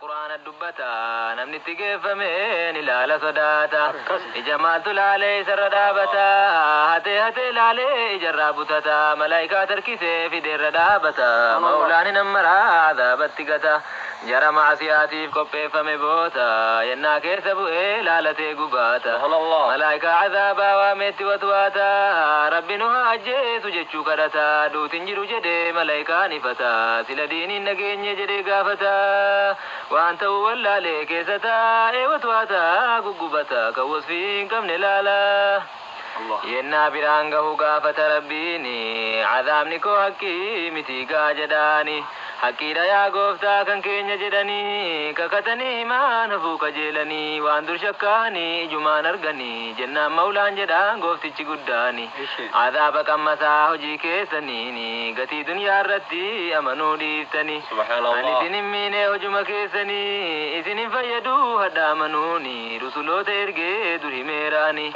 قرآن الدبتا نمني تجيف من إلى صداتا إجمال تلالي سردابتا هتي لالي جرابتا ملايكة تركيسي في دير ردابتا مولاني نمرا عذابت تقتا جرى معصياتي في كوبي فمي بوتا ينا كيسبو لالتي قباتا ملايكة عذابا وميت وتواتا ربي نها أجيس جيشو كرتا دو تنجرو جدي ملايكة نفتا سلا ديني نجيني جدي قافتا وانت ولا ليك ستا وتواتا قبتا كوس فين كم نلالا ينا برانغه قافة ربيني عذابني كو حكي متيقا جداني حكي يا قفتا كان كين جدني ككتني ما نفوك جيلني واندر شكاني جمان ارغني جنة مولان جدان قفتي قداني عذابك أمسا هجي كيسنيني قتي دنيا ردي أمنو ديفتني أني سنمين هجم كيسني إسن فيدو هدا منوني رسولو تيرغي دري ميراني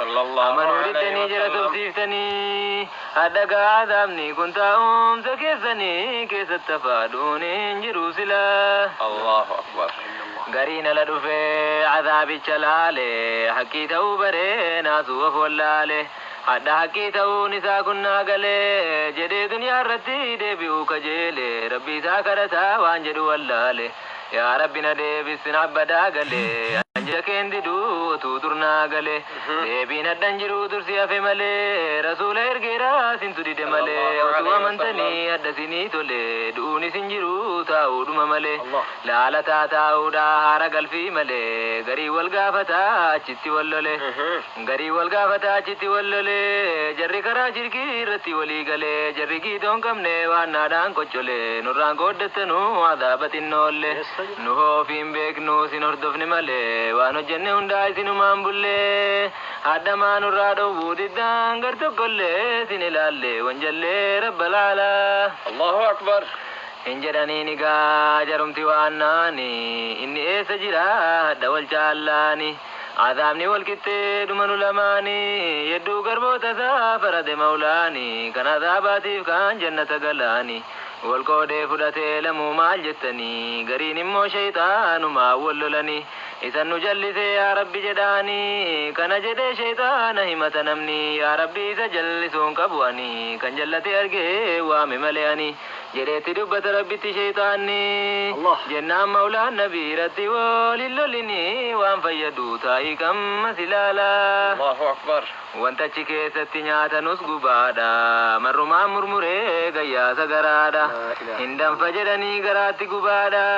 أمنو ديتني جرى تبسيفتني هدقا عذابني كنتا سكيسني كيس التفادون انجرو سلا الله أكبر قرين لدفع عذاب الشلالي حكي توبري ناسو وفولالي حد حكي تو نسا كنا قلي جدي دنيا ردي ديبيو كجيلي ربي ساكرتا وانجدو واللالي يا ربنا ديبي سنعبدا قلي انجكين ديدو تودرنا قلي ديبي ندنجرو درسيا في ملي رسول ارقيرا سنتو ديد ملي وتو امنتني هدسيني تولي دوني سنجرو تاود مملي لالتا تاودا هارقل في ملي غري والقافتا چتي واللولي غري والقافتا چتي واللولي جري كرا جرقي رتي ولي قلي جري كي دون كمني وانا دان كوچولي نوران قدتنو عذابت النولي نهو فين بيكنو سنردفن ملي وانو جنة هنداي سنو مامبولي هدما نرادو بوددان غرتو كولي سنلالي وانجلي رب العلا الله أكبر إنجراني نقا جرمتي واناني إني إيس جرا دول جالاني عذابني والكتة دمنو لماني يدو قربو تسافر دي مولاني كان عذاباتي كان جنة قلاني والقودي فدتي لمو مال جتني قرين مو شيطان ما وللني إذا نجلسي يا ربي جداني كان جدي شيطان همة نمني يا ربي سجلسون كبواني كان جلتي أرقي وامي ملياني جريت دبت ربي شيطاني جنة مولى النبي رتي وللولني وان فيدو تاي كم مسلالا الله أكبر وانت چكيستي نياتا نسقو بادا مرما مرمري غيا سغرادا هندم فجرني غراتي قبادا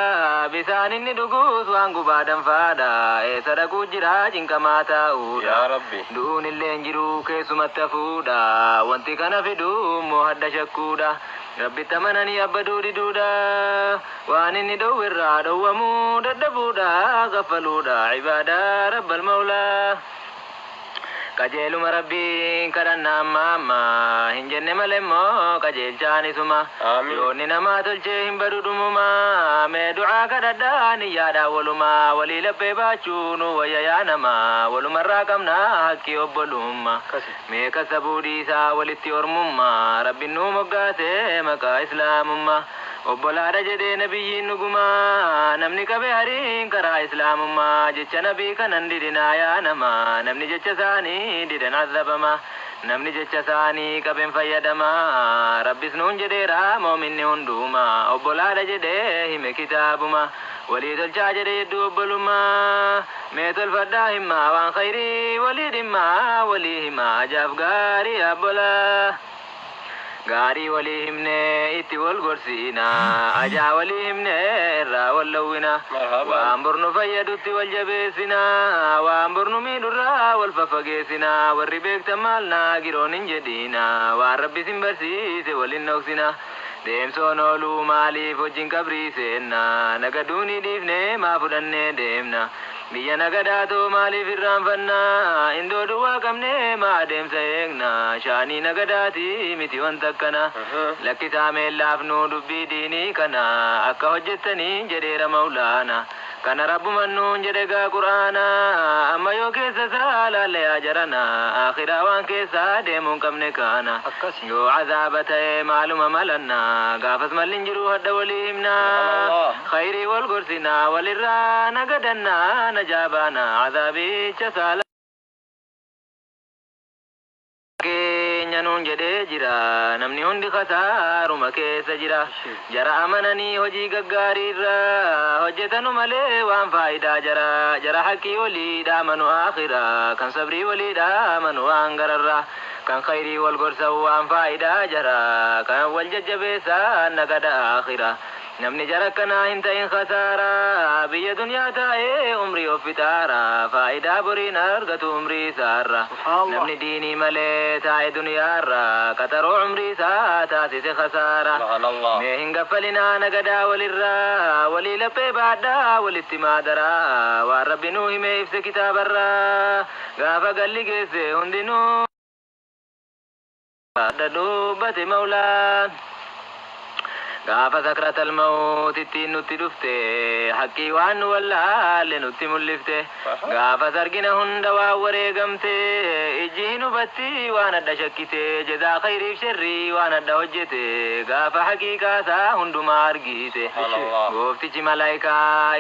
بسان اني دقوس وان قبادا فادا اي سرقو جرا جنك ماتا اودا يا ربي دون اللي انجرو كيسو متفودا وانتي كان فدو موحد شكودا ربي تمنني أبدو دودا وان اني دو الراد ومود الدبودا غفلودا عبادا رب المولى كجيل مربي كرنا ماما هنجن ملمو كجيل جاني سما يوني نما تلجي بدودمما مي دعا كدداني يادا ولما ولي لبي باشونو ويا نما ولمرا كمنا حكي وبلوما مي كسبودي سا ولتي ورمما ربي نو مغاسي مكا اسلامما وبلا رجدي نبي نغما نمني كبي هرين كرا اسلامما جچ نبي كنندينا يا نما نمني جچ ساني ديدن عذبما نمني جچ ساني كبن فيدما ربي سنون جديرا مؤمن هندوما وبلا رجدي هم كتابما وليد الجاجر دوبلما ميت الفداهما وان خيري وليدما وليهما جافغاري ابلا غاري وليهمني إتي والغرسينا أجا وليهمني را واللونا وامبرنو فيدوتي والجبسنا وامبرنو ميدو را والففقسنا والربيك تمالنا جيرون جدينا والربي سنبرسيس والنوكسنا ديم سونولو مالي فوجين كبريسنا نقدوني ديفني ما فدني ديمنا بيا نقداتو مالي فران فنا اندو دوا كمني ما ديم سيغنا شاني نقداتي متي وانتكنا لكي سامي اللافنو دبي ديني كنا أكا حجتني جدير مولانا كان رب منون جدقا قرآنا أما يو كيسا سالا ليا جرنا آخر وان كيسا ديمون كم نكانا يو عذابته معلوم ملنا قافز ملين جرو هد وليمنا خيري والقرسنا وللرانا قدنا نجابانا عذابي چسالا نون جدي جرا نمني هندي خسارو مكيس جرا جرا أمنني هجي غغاري را هجتنو ملي وان فايدا جرا حكي ولي دامنو آخرا كان صبري ولي دامنو آنغررا كان خيري والقرسو وان فايدا جرا كان والججبسا نقد آخرا نمني جركنا انت ان خسارا بي دنيا تاي عمري وفتارا فايدا برين ارغت عمري سارا نمني ديني ملي تاي دنيا را كترو عمري ساتا سيس خسارا ميهن غفلنا نغدا وللرا ولي لبي بعدا ولتمادرا ورب نوحي ميفس كتاب الرا غافا قلي كيسي هندنو دوبت مولا غافا سكرة الموت التين نتدفته حقي وان ولا لنتي ملفته غافا سرقنا هندوا وريقمته اجيه نبتي وانا دشكته جزا خيري بشري وانا دهجته غافا حقيقة سا هندما ارقيته غوفتي ملايكا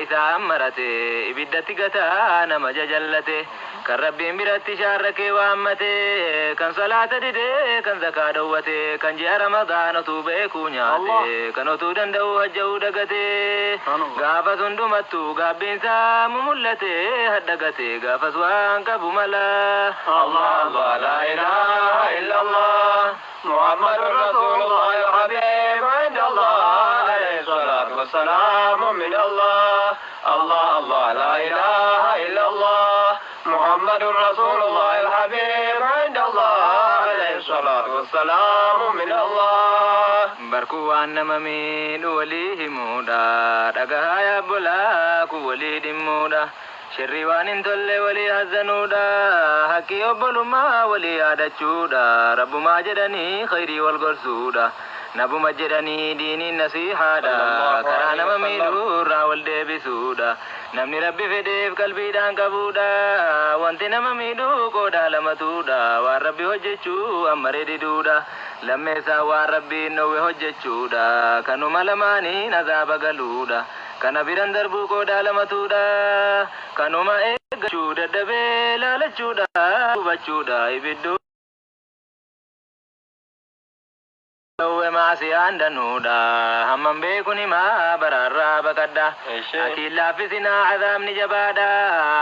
إسا أمرته إبدتي قتا نما جلته كان ربي مرتي شاركي وامته كان صلاة ديده كان زكاة دوته كان جاء رمضان توبه كونياته كانو تودن دو هجو دغته غافا سندمتو غابينسا مملته هدغته غافا سوان كبملا الله الله لا إله إلا الله محمد رسول الله الحبيب عند الله عليه الصلاة والسلام من الله الله الله لا إله إلا الله محمد رسول الله الحبيب عند الله عليه الصلاة والسلام من الله بركو أن ممين وليه مودا دغها يا بلا كو ولي مودا شري وان تل ولي حزنودا حقي وبلما ولي عادچودا رب ما جدني خيري والغرسودا نبو مجدني ديني نصيحة كرانا مميدو راول ديبسودا نمني ربي فديف قلبي دان كبودا وانتنا مميدو قودا لمتودا وربي هجچو أمري دودا لما سوا ربي نوي هجچودا كانوا ملماني نزاب قلودا كان بيران دربو قودا لمتودا كانوا ما إيقچودا دبي لالچودا وبچودا إبدو ما سيان دنودا همم بيكوني ما برارا بكدا أكيد لافسنا عذاب نجبادا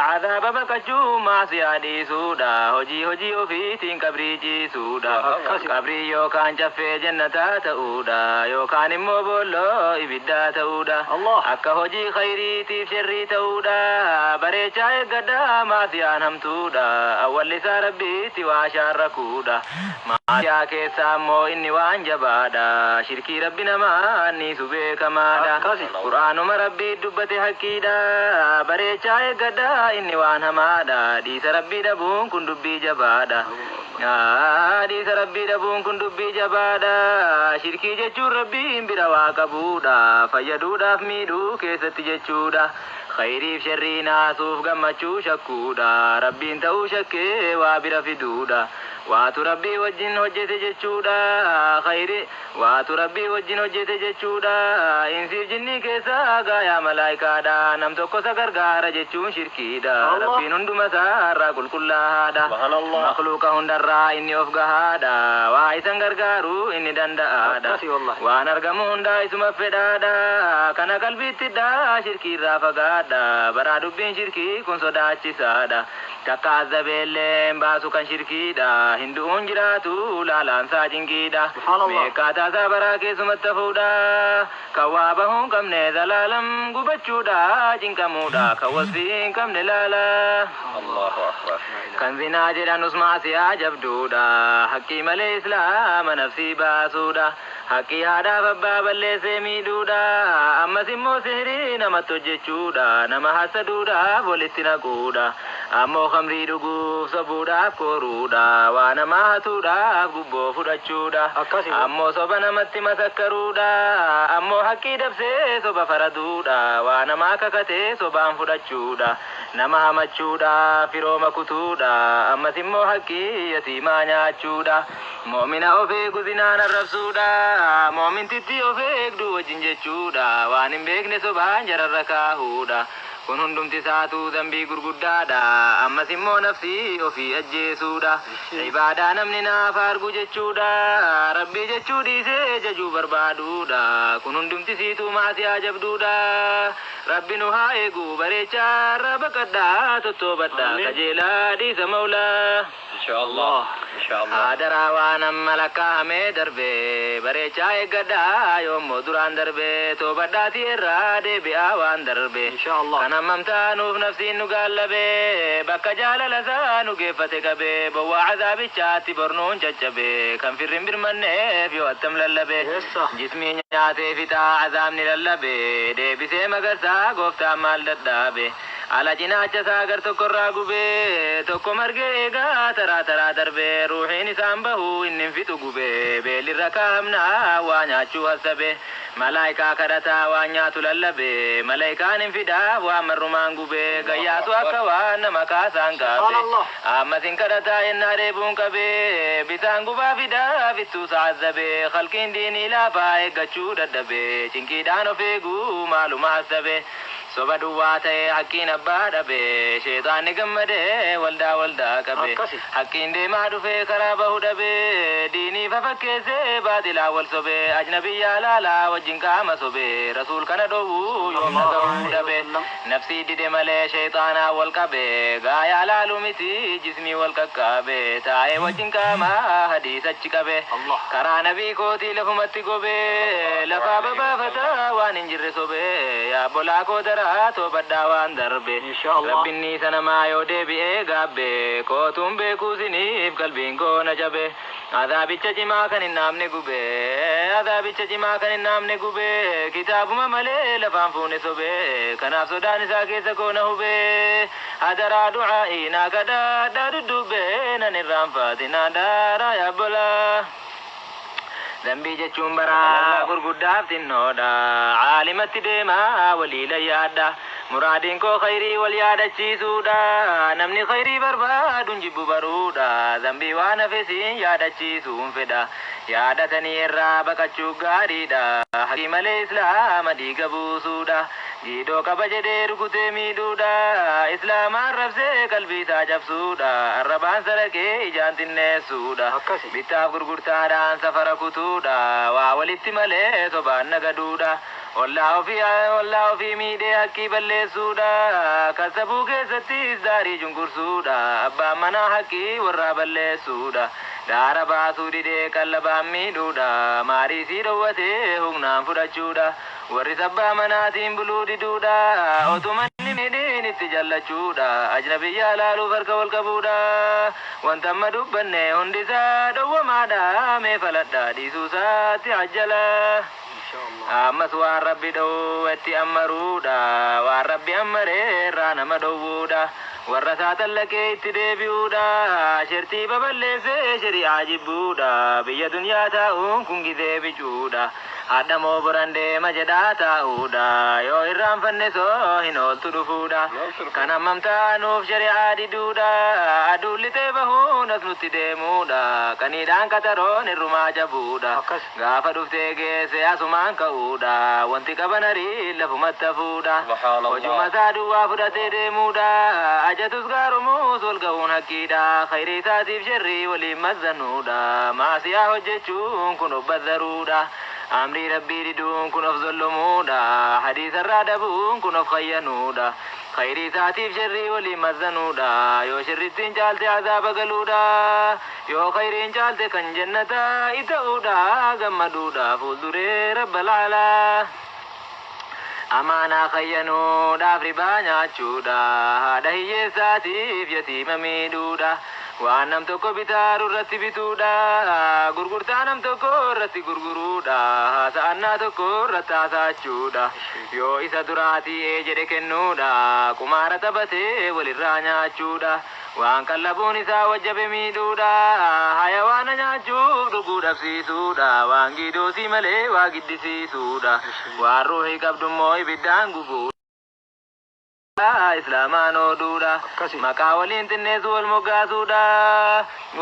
عذاب بكجو ما سيادي سودا هجي وفيتين كبريجي سودا كبري يو كان جفي جنة تؤودا يو كان امو بولو إبدا تؤودا أكا هجي خيري تيف شري تؤودا بريچا قدا ما سيان هم تودا أول لسا ربي تيواشا ركودا ما سيا كيسا مو إني وانجبا شركي ربنا ما أني سبيك مادا قرآن مربي دبت حكيدا بريچا قدا إني وان همادا ديس ربي دبون كن دبي جبادا ديس ربي دبون كن دبي جبادا شركي جچو ربي بروا قبودا فيدودا فميدو كيست جچودا خيري في شري ناسوف غمچو شكودا ربي انتو شكي وابر فدودا واتو ربي وجن هجت جچودا خيري واتو ربي وجن هجت جچودا انسي جني كيسا غايا ملائكا دا نم توكو سغرغار جچون شركي دا ربي نندم سارا كل هذا مخلوق هندرا اني افغهادا وايسن غرغارو اني دندا وانا ارغمو هندا اسم فدادا كان قلبي تدا شركي رافغادا برا دبين شركي كون صداچي سادا تكازبل باسو كان شركي دا هندون جراتو لالان ساجنكي دا ميكاتا سابرا كيسو فودا كوابهم كم نزلالم غبچودا جنكمودا كوسفين كم نلالا الله أكبر كان زنا جران اسمع سيا جبدودا حكيم الإسلام نفسي باسودا حكي هذا فباب اللي سميدودا أما سمو سهري نما تجچودا نما حسدودا ولتنا كودا ammoo khamrii dhuguuf sobuudhaaf kooruudha waa namaa hatuudhaaf gubboo fudhachuudha ammoo soba namatti masakkaruudha ammoo haqqii dabsee soba faraduudha waa namaa kakatee sobaan fudhachuudha nama hamachuudha firooma kutuudha ammas immoo haqqii yatiimaa nyaachuudha moomina of eegu zinaan arrabsuudha moomintitti of eegdu wajjin jechuudha waan hin beekne sobaan jararra kaahuudha kun hundumti isaatu dambii gurguddaadha ammas immoo nafsii ofii ajjeesuudha ibaadaa namni naaf argu jechuudha rabbii jechuu dhiisee jajuu barbaaduudha kun hundumti siituu maasiyaa jabduudha rabbi nu haa eegu bareechaa rabba qaddaa tottoobadha kajeelaa dhiisa maulaa inshallah adara waan amma lakkaa'amee darbe bareechaa eeggadhaa yoommoo duraan darbe toobadhaati irraa deebi'aa waan darbe kan hammamtaanuuf nafsiin nu gaallabe bakka jaalala isaa nu geeffate qabe bowwaa azaabichaatti bornuun caccabe kan firrin birmanneef yoo attam lallabe jismii nyaatee fixaa azaabni lallabe deebisee magarsaa gooftaan maal dadhaabe ala cinaacha isaa gar tokkorraa gubee tokko margee eegaa taraa darbe ruuxiin isaan bahuu inni fixu gubee beelirra kaamnaa waa nyaachuu hasabe malaayikaa kadhataa waan nyaatu lallabe malaayikaan hin fidaa waan marrumaan gubee gayyaatu akka waan nama kaasaan qaabe ammas hin kadhataa yennaa deebuun qabee bisaan gubaa fidaa fittuu saazabe khalqiin diinii laafaa eeggachuu dadhabe cinqiidhaan of eeguu maaluma hasabe soba duwwaa ta'e haqqiin abbaa dhabe sheexaanni gammadee waldaa qabe haqqiin deemaa dhufee karaa bahu dhabe diinii fafakkeessee baaxilaa wal sobe ajnabiyyaa laalaa wajjin qaama sobe rasuul kana dhowwuu yoomna ga'uu dhabe nafsii dide malee sheexaanaa wal qabe gaayaa laaluu miti jismii wal qaqqabe taa'ee wajjin qaamaa hadiis achi qabe karaa nabii kootii lafumatti gobe lafaa babaafataa waan hin jirre sobe yaabbolaa koo dara toobadhaa waan darbe rabbinni sanamaa yoo deebi'ee gaabbe kootuun beekuu siniif qalbiin koo na jabe azaabicha cimaa kan hin naamne gube azaabicha cimaa kan hin naamne gube kitaabuma malee lafaan fuune sobe kanaaf sodaan isaa keessa koo na hube hadaraa du'aa'ii naa kadhaadhaa dudduube nan irraanfatinaa daaraa yaabbolaa dambii jechuun baraa gurguddaaf xinnoodha caalimatti deemaa waliila yaadda muraadiin koo khayrii wal yaadachiisuudha namni khayrii barbaaduun jibbu baruudha dambii waan hafesiin yaadachiisuun fedha yaadatanii irraa baqachuu gaariidha haqii malee islaama dhiiga buusuudha jiidoo qaba jedhee rukutee miidhuudha islaamaan rabsee qalbii isaa cabsuudha arrabaan saraqee ijaan xinneessuudha bittaaf gurgurtaadhaan safara kutuudha waa walitti malee sobaan nagaduudha ollaa ofii miidhee haqqii balleessuudha kasabuu keessattis daarii cunqursuudha abbaan manaa haqqii warraa balleessuudha daara baasuu didee qallabaan miidhuudha maarii sii dhowwatee humnaan fudhachuudha warri sabbaa manaatiin buluu diduudha otumanni miidhiin itti jallachuudha ajnabiyyaa laaluuf harka wal qabuudha wanta amma dubbanne hundisaa dhowwamaadha mee faladhaa dhiisuusaatti ajjala ammas waan rabbi dhowwu itti ammaruudha waan rabbi ammaree irraa nama dhowwuudha warra isaa tallaqee itti deebi'uudha shertii baballeessee shari'aa jibbuudha biyya dunyaa taa'uun kun gizee bicuudha hadha moo boran deema jedhaa taa'uudha yoo irraanfanne soo hin ooltu dhufuudha kan hammamtaanuuf shari'aa diduudha aduun lixee bahuun as nutti deemuudha qaniidhaan qataroon irrumaa jabuudha gaafa dhuftee geesse asumaan ka'uudha wanti qaban arii lafumatti hafuudha hojuma isaa duwwaa fudhatee deemuudha ajatus gaarumuus wal ga'uun haqqiidha khayrii isaatiif sharrii waliin mazzanuudha maasiyaa hojjechuun kun obbazzaruudha amrii rabbii diduun kun of zollumuudha hadiisa irraa dabuun kun of khayyanuudha khayrii isaatiif sharrii waliin mazzanuudha yoo sharrittiin caalte azaaba galuudha yoo khayriin caalte kan jannataa ita'uudha gammaduudha fuulduree rabbal alaa amaanaa khayyanuudhaaf ribaa nyaachuudha haadha hiyyeessaatiif yatiima miidhuudha waan nam tokko bitaaru irratti bituudha gurgurtaa nam tokko irratti gurguruudha haasa'annaa tokko irratti haasa'achuudha yoo isa duraatii jedhe kennuudha qumaara taphatee walirraa nyaachuudha waan qallabuun isaa wajjabe miidhuudha hayawaana nyaachuuf dhuguu dhabsiisuudha waan gidoosii malee waa giddisiisuudha waan ruuhii qabdummoo ibiddaan gubuu islaamaan oduudha maqaa waliin xinneessu wal moggaasuudha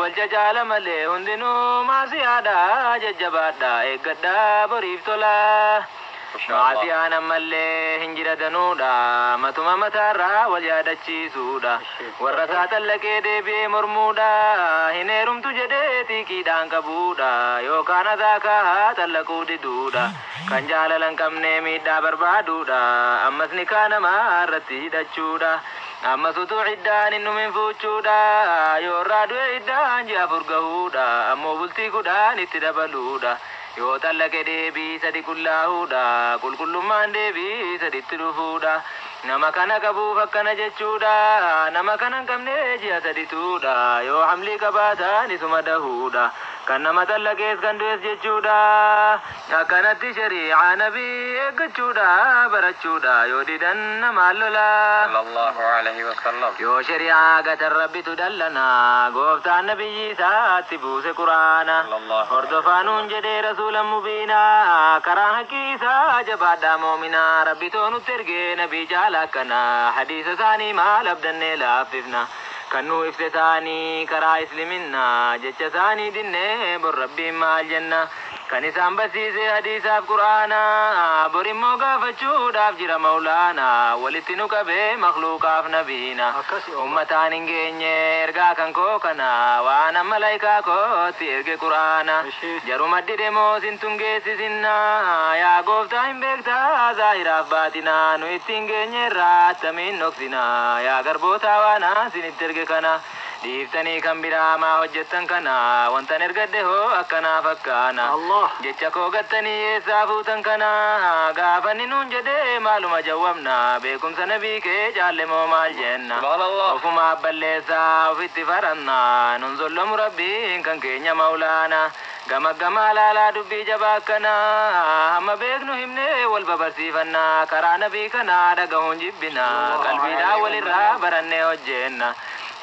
wal jajaala malee hundinuu maasiyaadha jajjabaadha eeggadha boriif tola maasiyaan ammallee hin jira danuudha matuma mataarraa wal yaadachiisuudha warra isaa tallaqee deebi'ee mormuudha hin heerumtu jedhee xiiqiidhaan qabuudha yookaan azaakaa tallaquu diduudha kan jaalalan qabnee miidhaa barbaaduudha ammas nikaa namaa irratti hidhachuudha ammas utuu iddaan hin dhumin fuuchuudha yoo irraa du'e iddaan ji'a afur gahuudha ammoo bultii kudhan itti dabaluudha yoo tallaqe deebii sadi qullaahuudha qulqullummaan deebii saditti dhufuudha nama kana qabuuf akkana jechuudha nama kana hin qabne ji'a sadituudha yoo hamlii qabaatan isuma dahuudha kan nama tallaqees kan du'es jechuudha akkanatti shari'aa nabii eeggachuudha barachuudha yoo didan namaan lola sallallahu alaihi wasallam yoo shari'aa gatan rabbitu dallana gooftaan nabiyyi isaatti buuse quraana hordofaanuun jedhee rasuulan mubiinaa karaan haqqii isaa jabaadhaa moominaa rabbitoo nutti ergee nabii jaala akkana hadiisa isaanii maal abdannee laaffifna kan nu ifte isaanii karaa isliminnaa jecha isaanii dinnee bor rabbiin maal jenna kan isaan barsiise hadiisaaf quraana bor immoo gaafachuudhaaf jira maulaana walitti nu qabee makluuqaaf nabiina ummataan hin geenye ergaa kan koo kana waan amma malaayikaa kootti erge quraana jaruma didemoo sintun geessisinna yaa gooftaa hin beektaa zaahiraaf baatina nu itti hin geenye irraa attamiin dhoksina yaa garbootaa waana sinitti erge kana dhiiftanii kan biraa maa hojjettan kana wantan ergadhe hoo akkanaa fakkaana jecha koo gattanii eessaa fuutan kana gaafanni nuun jedhee maaluma jawwabna beekumsa nabii kee jaalle moo maal jenna ofumaaf balleessaa ofitti faranna nun zollomu rabbiin kan keenya maulaana gamaggamaa laalaa dubbii jabaa akkana hamma beeknu himnee wal babarsiifanna karaa nabii kana dhagahuun jibbina qalbiidhaa walirraa barannee hojjenna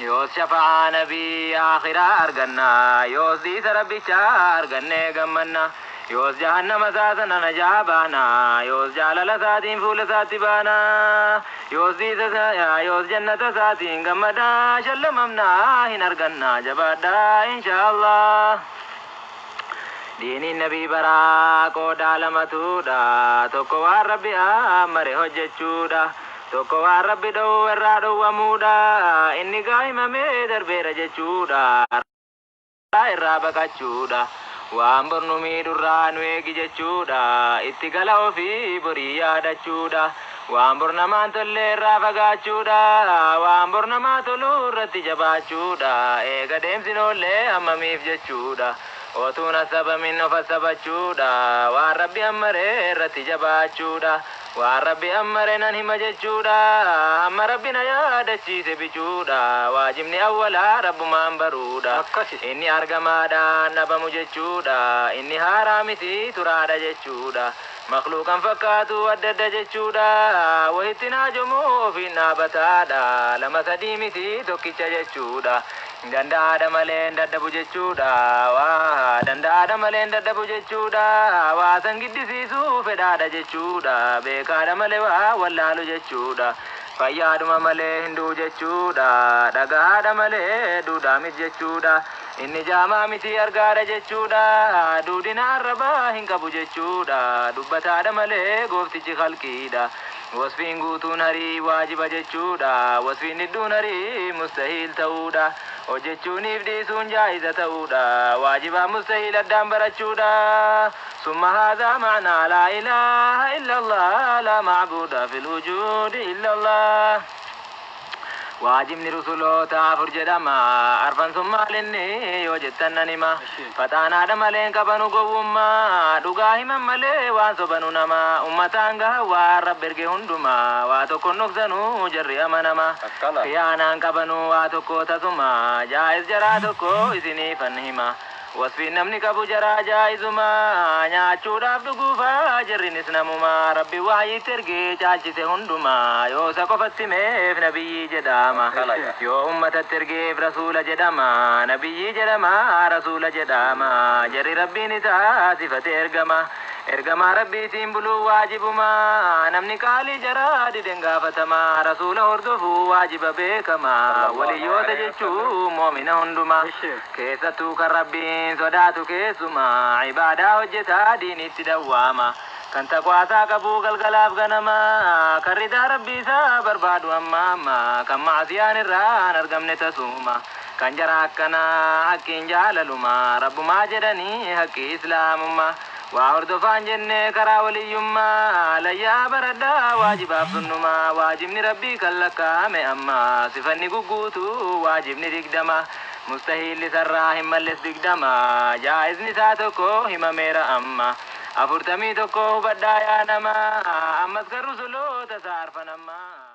yoos shafa'aa nabii akhiraa arganna yoos diisa rabbichaa argannee gammanna yoos jahannama saasana najaa baana yoos jaalala isaatiin fuula isaatti baana yoos jannata isaatiin gammadaa shallamamnaa hin arganna jabaadhaa inshaallah diiniin nabii baraa qoodaa lamatuudha tokko waan rabbi amare hojjechuudha tokko waan rabbi dhowwu irraa dhowwamuudha inni gaa'imamee darbeera jechuudha irraa baqachuudha waan bor nu miidhurraa nu eegi jechuudha itti gala ofii borii yaadachuudha waan bor namaan tolle irraa fagaachuudha waan bor namaa toluu irratti jabaachuudha eega deemsinoollee hammamiif jechuudha otuun asabamin of asabachuudha waan rabbi ammaree irratti jabaachuudha waan rabbi ammare nan hima jechuudha amma rabbi na yaadachiise bichuudha waajibni awwalaa rabbumaan baruudha inni argamaadhaan dhabamu jechuudha inni haaraa miti turaadha jechuudha makluuqan fakkaatu adda adda jechuudha wahitti naajomu ofiin dhaabataadha lama sadii miti tokkicha jechuudha danda'aadha malee dadhabu jechuudha waa danda'aadha malee dadhabu jechuudha waa san giddisiisuu fedhaadha jechuudha beekaadha malee waa wallaalu jechuudha fayyaadhuma malee hinduu jechuudha dhagahaadha malee duudhaa miti jechuudha inni jaamaa miti argaadha jechuudha duudina arrabaa hin qabu jechuudha dubbataadha malee gooftichi khalqiidha wasfiin guutuun harii waajiba jechuudha wasfiin hidduun harii mustahiil ta'uudha hojjechuuniif dhiisuun jaa'iza ta'uudha waajibaa mustahiil addaan barachuudha summa haadhaa ma'naa laa ilaaha illa allah laa macbuuda fil wujuudi illa allah واجبني رسولوتا فرجدما أرفن ثم لني وجدتن نما فتانا دمالين كبنو قوما دوغاهي ممالي وانسو بنو نما أمتان قهوا رب برقي هندما واتوكو نفسنو جري أمنما خيانا كبنو واتوكو تسما جائز جراتوكو إسني فنهما وصفي نمني كبو جرا جائزما نياچوداف دغوفا جرنس نمما ربي وحي ترغي چالچسه هندما يو سقفتي ميف نبي جداما يو امت ترغي رسول جداما نبي جداما رسول جداما جري ربي نتا صفت ارغما ربي تيمبلو واجبما نمني قالي جرا دنگافتما رسول هردفو واجب بكما وليو تجچو مؤمن هندما كيستو كربي صداتو كيسما عبادة هجتا ديني تدواما كان تقواسا قبو قلقلاف غنما كردا ربي سا بربادو أماما كان معصيان الران ارقمني تسوما كان جراكنا حقين جاللما رب ما جدني حق إسلامما وأردفان جنة كرا وليما ليا بردا واجب أفنما واجبني ربي كلكا أما صفني قوتو واجبني دقدما مستحيل لسراهم ملس دقدما جائز نساتكو هم ميرا أما أفرتمي تكو بدايا نما أمس كرسلو تسارفنما